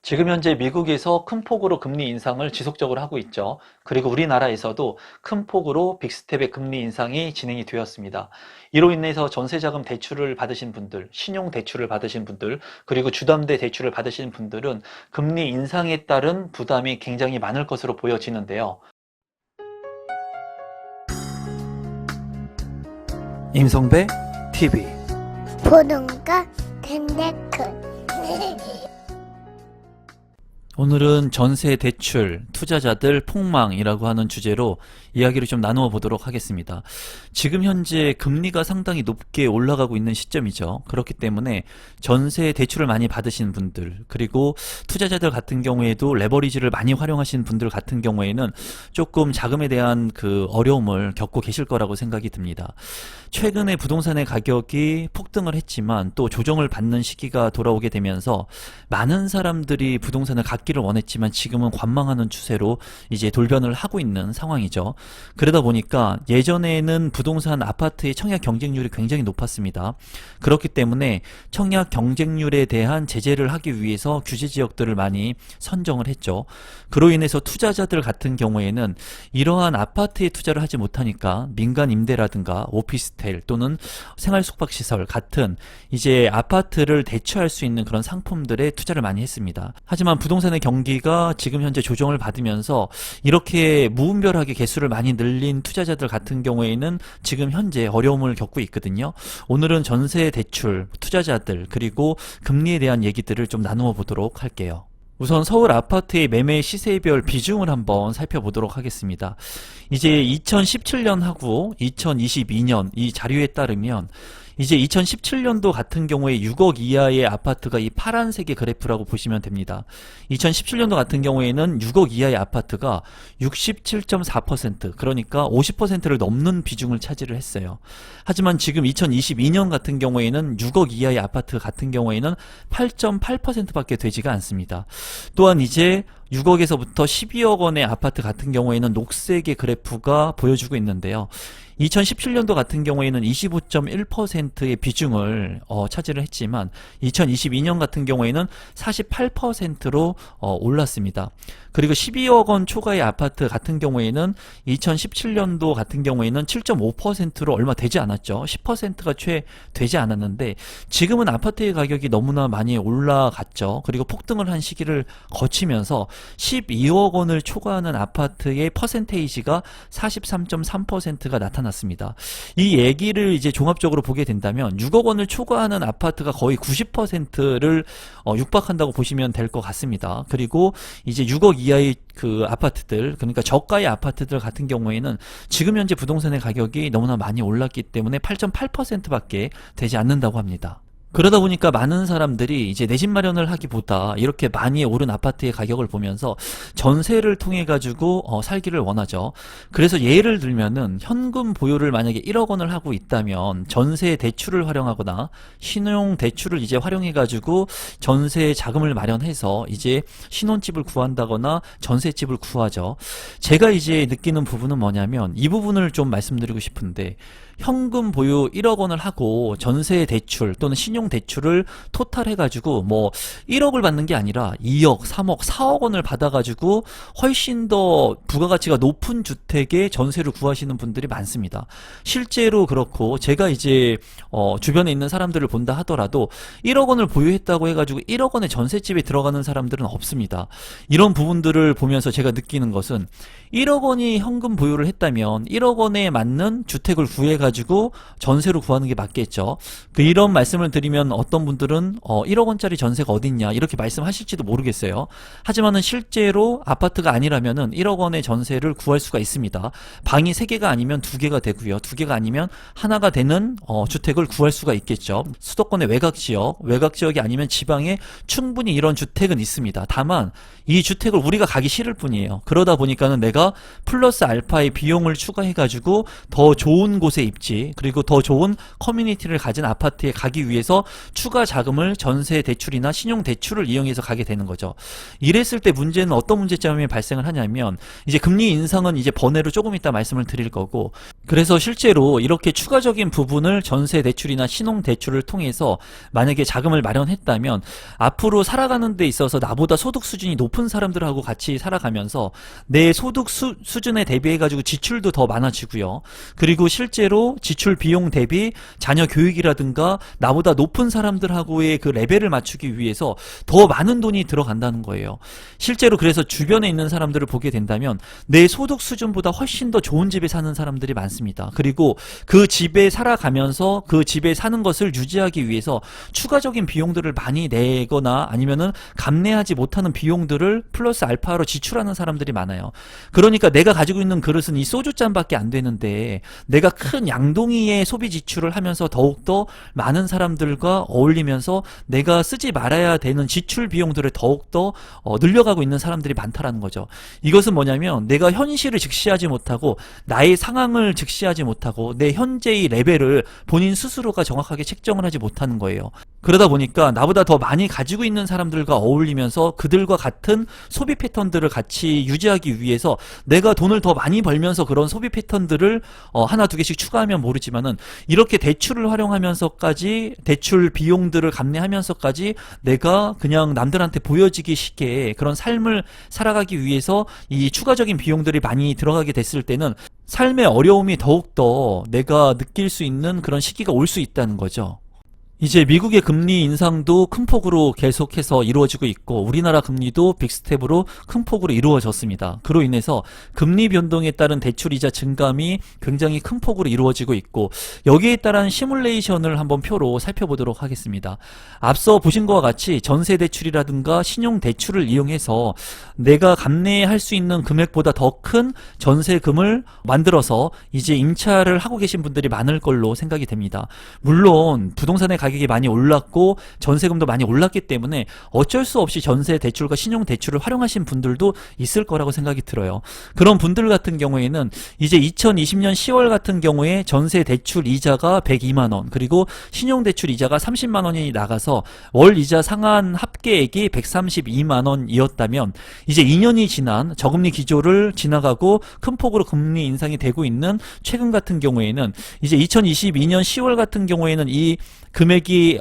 지금 현재 미국에서 큰 폭으로 금리 인상을 지속적으로 하고 있죠. 그리고 우리나라에서도 큰 폭으로 빅스텝의 금리 인상이 진행이 되었습니다. 이로 인해서 전세자금 대출을 받으신 분들, 신용 대출을 받으신 분들, 그리고 주담대 대출을 받으신 분들은 금리 인상에 따른 부담이 굉장히 많을 것으로 보여지는데요. 임성배 TV 보는가 덴데크 오늘은 전세 대출, 투자자들 폭망이라고 하는 주제로 이야기를 좀 나누어 보도록 하겠습니다. 지금 현재 금리가 상당히 높게 올라가고 있는 시점이죠. 그렇기 때문에 전세 대출을 많이 받으신 분들, 그리고 투자자들 같은 경우에도 레버리지를 많이 활용하신 분들 같은 경우에는 조금 자금에 대한 그 어려움을 겪고 계실 거라고 생각이 듭니다. 최근에 부동산의 가격이 폭등을 했지만 또 조정을 받는 시기가 돌아오게 되면서 많은 사람들이 부동산을 갖기를 원했지만 지금은 관망하는 추세로 이제 돌변을 하고 있는 상황이죠. 그러다 보니까 예전에는 부동산 아파트의 청약 경쟁률이 굉장히 높았습니다. 그렇기 때문에 청약 경쟁률에 대한 제재를 하기 위해서 규제 지역들을 많이 선정을 했죠. 그로 인해서 투자자들 같은 경우에는 이러한 아파트에 투자를 하지 못하니까 민간 임대라든가 오피스텔 또는 생활 숙박시설 같은 이제 아파트를 대체할 수 있는 그런 상품들에 투자를 많이 했습니다. 하지만 부동산의 경기가 지금 현재 조정을 받으면서 이렇게 무분별하게 개수를 많이 늘린 투자자들 같은 경우에는 지금 현재 어려움을 겪고 있거든요. 오늘은 전세 대출, 투자자들, 그리고 금리에 대한 얘기들을 좀 나누어 보도록 할게요. 우선 서울 아파트의 매매 시세별 비중을 한번 살펴보도록 하겠습니다. 이제 2017년하고 2022년 이 자료에 따르면 이제 2017년도 같은 경우에 6억 이하의 아파트가 이 파란색의 그래프라고 보시면 됩니다. 2017년도 같은 경우에는 6억 이하의 아파트가 67.4%, 그러니까 50%를 넘는 비중을 차지를 했어요. 하지만 지금 2022년 같은 경우에는 6억 이하의 아파트 같은 경우에는 8.8%밖에 되지가 않습니다. 또한 이제 6억에서부터 12억 원의 아파트 같은 경우에는 녹색의 그래프가 보여주고 있는데요. 2017년도 같은 경우에는 25.1%의 비중을 차지를 했지만 2022년 같은 경우에는 48%로 올랐습니다. 그리고 12억 원 초과의 아파트 같은 경우에는 2017년도 같은 경우에는 7.5%로 얼마 되지 않았죠. 10%가 채 되지 않았는데 지금은 아파트의 가격이 너무나 많이 올라갔죠. 그리고 폭등을 한 시기를 거치면서 12억 원을 초과하는 아파트의 퍼센테이지가 43.3%가 나타났습니다. 이 얘기를 이제 종합적으로 보게 된다면 6억 원을 초과하는 아파트가 거의 90%를 육박한다고 보시면 될 것 같습니다. 그리고 이제 6억 이하의 그 아파트들, 그러니까 저가의 아파트들 같은 경우에는 지금 현재 부동산의 가격이 너무나 많이 올랐기 때문에 8.8%밖에 되지 않는다고 합니다. 그러다 보니까 많은 사람들이 이제 내 집 마련을 하기보다 이렇게 많이 오른 아파트의 가격을 보면서 전세를 통해 가지고 살기를 원하죠. 그래서 예를 들면은 현금 보유를 만약에 1억 원을 하고 있다면 전세 대출을 활용하거나 신용 대출을 이제 활용해 가지고 전세 자금을 마련해서 이제 신혼집을 구한다거나 전세집을 구하죠. 제가 이제 느끼는 부분은 뭐냐면 이 부분을 좀 말씀드리고 싶은데, 현금 보유 1억 원을 하고 전세 대출 또는 신용 대출을 토탈 해가지고 뭐 1억을 받는 게 아니라 2억, 3억, 4억 원을 받아가지고 훨씬 더 부가가치가 높은 주택에 전세를 구하시는 분들이 많습니다. 실제로 그렇고 제가 이제 주변에 있는 사람들을 본다 하더라도 1억 원을 보유했다고 해가지고 1억 원의 전세집에 들어가는 사람들은 없습니다. 이런 부분들을 보면서 제가 느끼는 것은 1억 원이 현금 보유를 했다면 1억 원에 맞는 주택을 구해가지고 전세로 구하는 게 맞겠죠. 이런 말씀을 드리면 어떤 분들은 1억 원짜리 전세가 어딨냐 이렇게 말씀하실지도 모르겠어요. 하지만은 실제로 아파트가 아니라면은 1억 원의 전세를 구할 수가 있습니다. 방이 3개가 아니면 2개가 되고요. 2개가 아니면 하나가 되는 주택을 구할 수가 있겠죠. 수도권의 외곽 지역이 아니면 지방에 충분히 이런 주택은 있습니다. 다만 이 주택을 우리가 가기 싫을 뿐이에요. 그러다 보니까는 내가 플러스 알파의 비용을 추가해가지고 더 좋은 곳에 입지 그리고 더 좋은 커뮤니티를 가진 아파트에 가기 위해서 추가 자금을 전세 대출이나 신용 대출을 이용해서 가게 되는 거죠. 이랬을 때 문제는 어떤 문제점이 발생을 하냐면 이제 금리 인상은 이제 번외로 조금 이따 말씀을 드릴 거고, 그래서 실제로 이렇게 추가적인 부분을 전세 대출이나 신용 대출을 통해서 만약에 자금을 마련했다면 앞으로 살아가는 데 있어서 나보다 소득 수준이 높은 사람들하고 같이 살아가면서 내 소득 수준에 대비해 가지고 지출도 더 많아지고요. 그리고 실제로 지출 비용 대비 자녀 교육이라든가 나보다 높은 사람들하고의 그 레벨을 맞추기 위해서 더 많은 돈이 들어간다는 거예요. 실제로 그래서 주변에 있는 사람들을 보게 된다면 내 소득 수준보다 훨씬 더 좋은 집에 사는 사람들이 많습니다. 그리고 그 집에 살아가면서 그 집에 사는 것을 유지하기 위해서 추가적인 비용들을 많이 내거나 아니면은 감내하지 못하는 비용들을 플러스 알파로 지출하는 사람들이 많아요. 그러니까 내가 가지고 있는 그릇은 이 소주잔밖에 안 되는데 내가 큰 양동이의 소비 지출을 하면서 더욱더 많은 사람들과 어울리면서 내가 쓰지 말아야 되는 지출 비용들을 더욱더 늘려가고 있는 사람들이 많다라는 거죠. 이것은 뭐냐면 내가 현실을 직시하지 못하고 나의 상황을 직시하지 못하고 내 현재의 레벨을 본인 스스로가 정확하게 책정을 하지 못하는 거예요. 그러다 보니까 나보다 더 많이 가지고 있는 사람들과 어울리면서 그들과 같은 소비 패턴들을 같이 유지하기 위해서 내가 돈을 더 많이 벌면서 그런 소비 패턴들을 하나 두 개씩 추가하면 모르지만은 이렇게 대출을 활용하면서까지 대출 비용들을 감내하면서까지 내가 그냥 남들한테 보여지기 쉽게 그런 삶을 살아가기 위해서 이 추가적인 비용들이 많이 들어가게 됐을 때는 삶의 어려움이 더욱더 내가 느낄 수 있는 그런 시기가 올 수 있다는 거죠. 이제 미국의 금리 인상도 큰 폭으로 계속해서 이루어지고 있고 우리나라 금리도 빅스텝으로 큰 폭으로 이루어졌습니다. 그로 인해서 금리 변동에 따른 대출이자 증감이 굉장히 큰 폭으로 이루어지고 있고 여기에 따른 시뮬레이션을 한번 표로 살펴보도록 하겠습니다. 앞서 보신 것과 같이 전세 대출이라든가 신용 대출을 이용해서 내가 감내할 수 있는 금액보다 더 큰 전세금을 만들어서 이제 임차를 하고 계신 분들이 많을 걸로 생각이 됩니다. 물론 부동산의 가격이 많이 올랐고 전세금도 많이 올랐기 때문에 어쩔 수 없이 전세 대출과 신용 대출을 활용하신 분들도 있을 거라고 생각이 들어요. 그런 분들 같은 경우에는 이제 2020년 10월 같은 경우에 전세 대출 이자가 102만 원 그리고 신용 대출 이자가 30만 원이 나가서 월 이자 상한 합계액이 132만 원이었다면 이제 2년이 지난 저금리 기조를 지나가고 큰 폭으로 금리 인상이 되고 있는 최근 같은 경우에는 이제 2022년 10월 같은 경우에는 이 금액이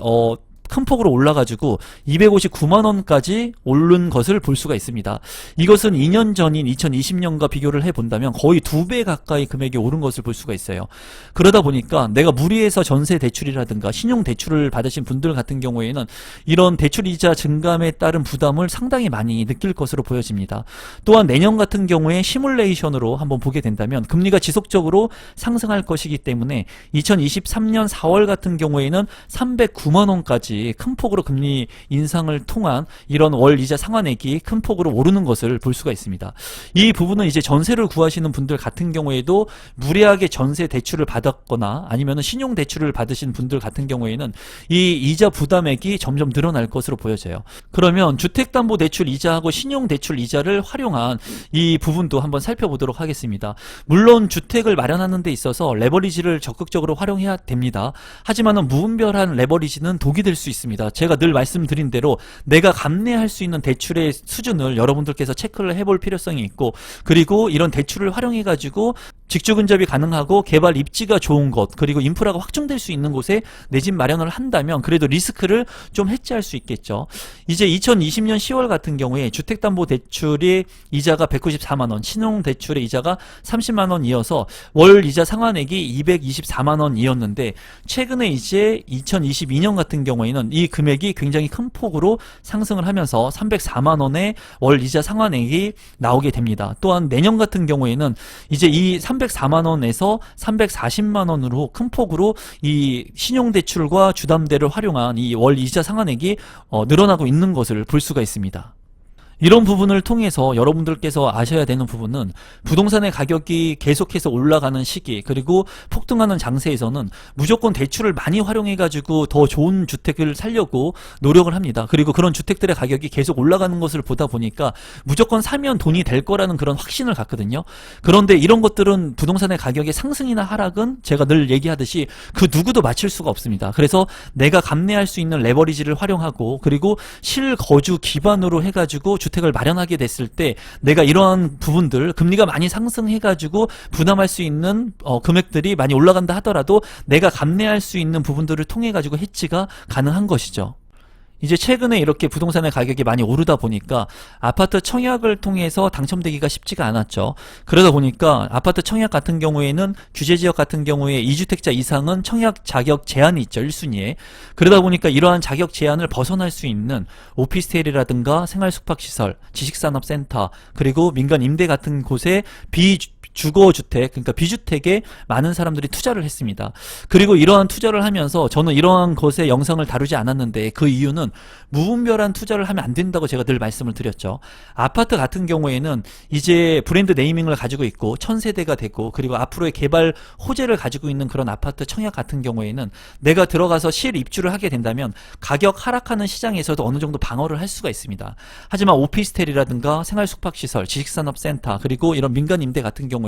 큰 폭으로 올라가지고 259만원까지 오른 것을 볼 수가 있습니다. 이것은 2년 전인 2020년과 비교를 해본다면 거의 2배 가까이 금액이 오른 것을 볼 수가 있어요. 그러다 보니까 내가 무리해서 전세 대출이라든가 신용 대출을 받으신 분들 같은 경우에는 이런 대출이자 증감에 따른 부담을 상당히 많이 느낄 것으로 보여집니다. 또한 내년 같은 경우에 시뮬레이션으로 한번 보게 된다면 금리가 지속적으로 상승할 것이기 때문에 2023년 4월 같은 경우에는 309만원까지 큰 폭으로 금리 인상을 통한 이런 월 이자 상환액이 큰 폭으로 오르는 것을 볼 수가 있습니다. 이 부분은 이제 전세를 구하시는 분들 같은 경우에도 무리하게 전세 대출을 받았거나 아니면 신용 대출을 받으신 분들 같은 경우에는 이 이자 부담액이 점점 늘어날 것으로 보여져요. 그러면 주택담보대출 이자하고 신용대출 이자를 활용한 이 부분도 한번 살펴보도록 하겠습니다. 물론 주택을 마련하는 데 있어서 레버리지를 적극적으로 활용해야 됩니다. 하지만은 무분별한 레버리지는 독이 될 수 있습니다. 제가 늘 말씀드린 대로 내가 감내할 수 있는 대출의 수준을 여러분들께서 체크를 해볼 필요성이 있고 그리고 이런 대출을 활용해 가지고 직주근접이 가능하고 개발 입지가 좋은 곳 그리고 인프라가 확충될 수 있는 곳에 내 집 마련을 한다면 그래도 리스크를 좀 해지할 수 있겠죠. 이제 2020년 10월 같은 경우에 주택담보대출의 이자가 194만원 신용대출의 이자가 30만원이어서 월 이자 상환액이 224만원이었는데 최근에 이제 2022년 같은 경우에는 이 금액이 굉장히 큰 폭으로 상승을 하면서 304만원의 월 이자 상환액이 나오게 됩니다. 또한 내년 같은 경우에는 이제 이 304만원에서 340만원으로 큰 폭으로 이 신용대출과 주담대를 활용한 이 월 이자 상환액이 늘어나고 있는 것을 볼 수가 있습니다. 이런 부분을 통해서 여러분들께서 아셔야 되는 부분은 부동산의 가격이 계속해서 올라가는 시기 그리고 폭등하는 장세에서는 무조건 대출을 많이 활용해 가지고 더 좋은 주택을 살려고 노력을 합니다. 그리고 그런 주택들의 가격이 계속 올라가는 것을 보다 보니까 무조건 사면 돈이 될 거라는 그런 확신을 갖거든요. 그런데 이런 것들은 부동산의 가격의 상승이나 하락은 제가 늘 얘기하듯이 그 누구도 맞출 수가 없습니다. 그래서 내가 감내할 수 있는 레버리지를 활용하고 그리고 실거주 기반으로 해가지고 주택을 마련하게 됐을 때 내가 이러한 부분들 금리가 많이 상승해가지고 부담할 수 있는 금액들이 많이 올라간다 하더라도 내가 감내할 수 있는 부분들을 통해 가지고 해지가 가능한 것이죠. 이제 최근에 이렇게 부동산의 가격이 많이 오르다 보니까 아파트 청약을 통해서 당첨되기가 쉽지가 않았죠. 그러다 보니까 아파트 청약 같은 경우에는 규제지역 같은 경우에 2주택자 이상은 청약 자격 제한이 있죠. 1순위에. 그러다 보니까 이러한 자격 제한을 벗어날 수 있는 오피스텔이라든가 생활숙박시설, 지식산업센터, 그리고 민간 임대 같은 곳에 주거주택, 그러니까 비주택에 많은 사람들이 투자를 했습니다. 그리고 이러한 투자를 하면서 저는 이러한 것의 영상을 다루지 않았는데 그 이유는 무분별한 투자를 하면 안 된다고 제가 늘 말씀을 드렸죠. 아파트 같은 경우에는 이제 브랜드 네이밍을 가지고 있고 1000세대가 되고 그리고 앞으로의 개발 호재를 가지고 있는 그런 아파트 청약 같은 경우에는 내가 들어가서 실입주를 하게 된다면 가격 하락하는 시장에서도 어느 정도 방어를 할 수가 있습니다. 하지만 오피스텔이라든가 생활숙박시설, 지식산업센터 그리고 이런 민간 임대 같은 경우에는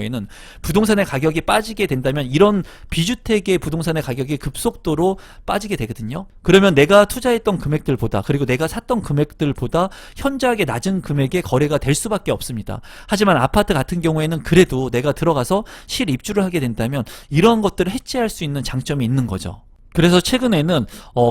부동산의 가격이 빠지게 된다면 이런 비주택의 부동산의 가격이 급속도로 빠지게 되거든요. 그러면 내가 투자했던 금액들보다 그리고 내가 샀던 금액들보다 현저하게 낮은 금액의 거래가 될 수밖에 없습니다. 하지만 아파트 같은 경우에는 그래도 내가 들어가서 실입주를 하게 된다면 이런 것들을 해지할 수 있는 장점이 있는 거죠. 그래서 최근에는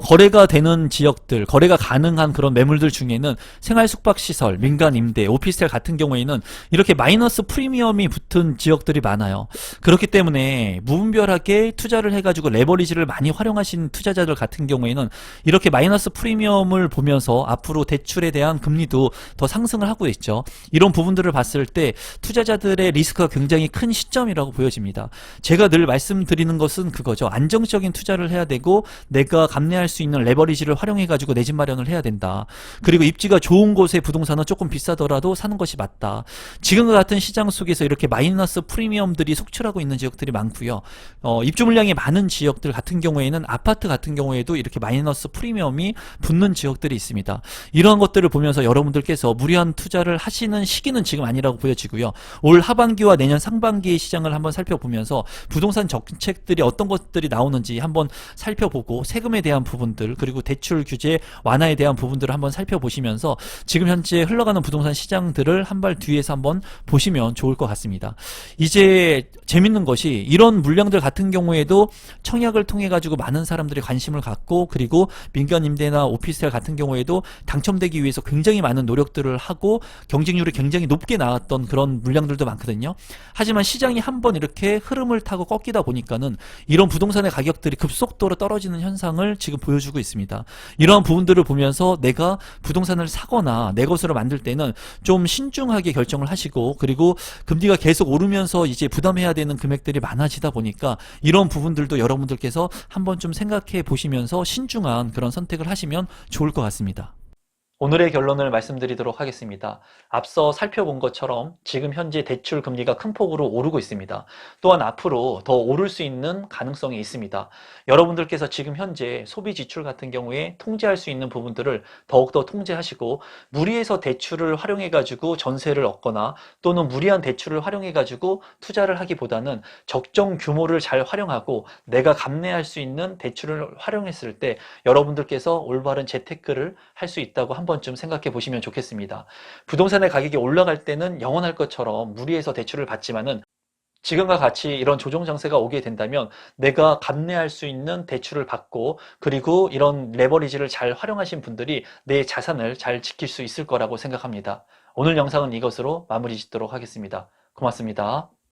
거래가 되는 지역들, 거래가 가능한 그런 매물들 중에는 생활숙박시설, 민간임대, 오피스텔 같은 경우에는 이렇게 마이너스 프리미엄이 붙은 지역들이 많아요. 그렇기 때문에 무분별하게 투자를 해가지고 레버리지를 많이 활용하신 투자자들 같은 경우에는 이렇게 마이너스 프리미엄을 보면서 앞으로 대출에 대한 금리도 더 상승을 하고 있죠. 이런 부분들을 봤을 때 투자자들의 리스크가 굉장히 큰 시점이라고 보여집니다. 제가 늘 말씀드리는 것은 그거죠. 안정적인 투자를 해야 되고 내가 감내할 수 있는 레버리지를 활용해 가지고 내 집 마련을 해야 된다. 그리고 입지가 좋은 곳의 부동산은 조금 비싸더라도 사는 것이 맞다. 지금과 같은 시장 속에서 이렇게 마이너스 프리미엄들이 속출하고 있는 지역들이 많고요. 입주 물량이 많은 지역들 같은 경우에는 아파트 같은 경우에도 이렇게 마이너스 프리미엄이 붙는 지역들이 있습니다. 이러한 것들을 보면서 여러분들께서 무리한 투자를 하시는 시기는 지금 아니라고 보여지고요. 올 하반기와 내년 상반기의 시장을 한번 살펴보면서 부동산 정책들이 어떤 것들이 나오는지 한번 살펴보고 세금에 대한 부분들 그리고 대출 규제 완화에 대한 부분들을 한번 살펴보시면서 지금 현재 흘러가는 부동산 시장들을 한 발 뒤에서 한번 보시면 좋을 것 같습니다. 이제 재밌는 것이 이런 물량들 같은 경우에도 청약을 통해 가지고 많은 사람들이 관심을 갖고 그리고 민간 임대나 오피스텔 같은 경우에도 당첨되기 위해서 굉장히 많은 노력들을 하고 경쟁률이 굉장히 높게 나왔던 그런 물량들도 많거든요. 하지만 시장이 한번 이렇게 흐름을 타고 꺾이다 보니까는 이런 부동산의 가격들이 급속도로 떨어지는 현상을 지금 보여주고 있습니다. 이러한 부분들을 보면서 내가 부동산을 사거나 내 것으로 만들 때는 좀 신중하게 결정을 하시고 그리고 금리가 계속 오르면서 이제 부담해야 되는 금액들이 많아지다 보니까 이런 부분들도 여러분들께서 한번 좀 생각해 보시면서 신중한 그런 선택을 하시면 좋을 것 같습니다. 오늘의 결론을 말씀드리도록 하겠습니다. 앞서 살펴본 것처럼 지금 현재 대출 금리가 큰 폭으로 오르고 있습니다. 또한 앞으로 더 오를 수 있는 가능성이 있습니다. 여러분들께서 지금 현재 소비 지출 같은 경우에 통제할 수 있는 부분들을 더욱더 통제하시고 무리해서 대출을 활용해 가지고 전세를 얻거나 또는 무리한 대출을 활용해 가지고 투자를 하기보다는 적정 규모를 잘 활용하고 내가 감내할 수 있는 대출을 활용했을 때 여러분들께서 올바른 재테크를 할 수 있다고 한 번쯤 생각해 보시면 좋겠습니다. 부동산의 가격이 올라갈 때는 영원할 것처럼 무리해서 대출을 받지만은 지금과 같이 이런 조정 장세가 오게 된다면 내가 감내할 수 있는 대출을 받고 그리고 이런 레버리지를 잘 활용하신 분들이 내 자산을 잘 지킬 수 있을 거라고 생각합니다. 오늘 영상은 이것으로 마무리 짓도록 하겠습니다. 고맙습니다.